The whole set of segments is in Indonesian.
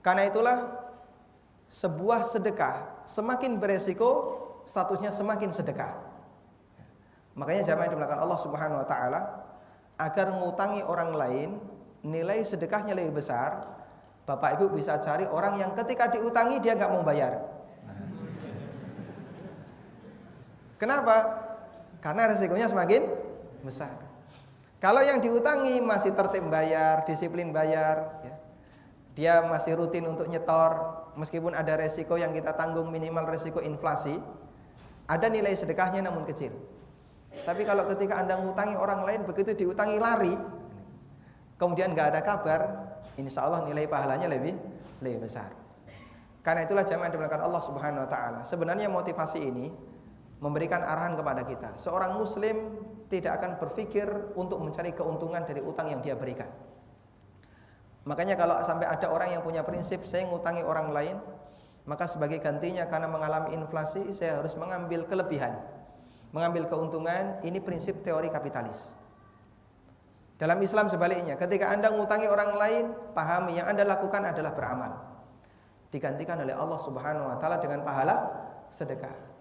Karena itulah sebuah sedekah semakin beresiko, statusnya semakin sedekah. Makanya jamaah yang dimuliakan Allah Subhanahu wa taala, agar ngutangi orang lain nilai sedekahnya lebih besar, Bapak Ibu bisa cari orang yang ketika diutangi dia nggak mau bayar. Kenapa? Karena resikonya semakin besar. Kalau yang diutangi masih tertib bayar, disiplin bayar, ya, dia masih rutin untuk nyetor, meskipun ada resiko yang kita tanggung, minimal resiko inflasi, ada nilai sedekahnya namun kecil. Tapi kalau ketika Anda ngutangi orang lain, begitu diutangi lari, kemudian nggak ada kabar, insya Allah nilai pahalanya lebih besar. Karena itulah jamaah yang dimuliakan Allah Subhanahu wa taala, sebenarnya motivasi ini memberikan arahan kepada kita. Seorang muslim tidak akan berpikir untuk mencari keuntungan dari utang yang dia berikan. Makanya kalau sampai ada orang yang punya prinsip, saya ngutangi orang lain, maka sebagai gantinya karena mengalami inflasi, saya harus mengambil kelebihan, mengambil keuntungan. Ini prinsip teori kapitalis. Dalam Islam sebaliknya, ketika Anda ngutangi orang lain, pahami yang Anda lakukan adalah beramal, digantikan oleh Allah Subhanahu wa taala dengan pahala sedekah.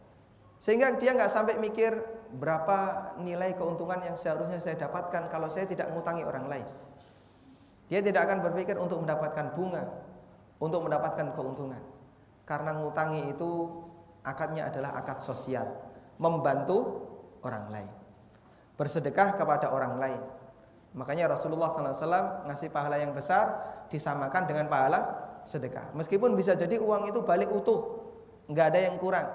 Sehingga dia nggak sampai mikir berapa nilai keuntungan yang seharusnya saya dapatkan kalau saya tidak ngutangi orang lain. Dia tidak akan berpikir untuk mendapatkan bunga, untuk mendapatkan keuntungan. Karena ngutangi itu akadnya adalah akad sosial, membantu orang lain, bersedekah kepada orang lain. Makanya Rasulullah SAW ngasih pahala yang besar disamakan dengan pahala sedekah. Meskipun bisa jadi uang itu balik utuh, nggak ada yang kurang.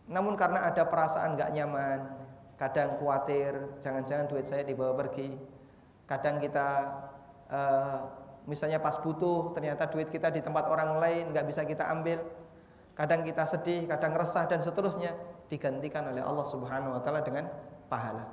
Namun karena ada perasaan gak nyaman, kadang khawatir, jangan-jangan duit saya dibawa pergi. Kadang kita misalnya pas butuh, ternyata duit kita di tempat orang lain, gak bisa kita ambil. Kadang kita sedih, kadang resah dan seterusnya, digantikan oleh Allah Subhanahu wa taala dengan pahala.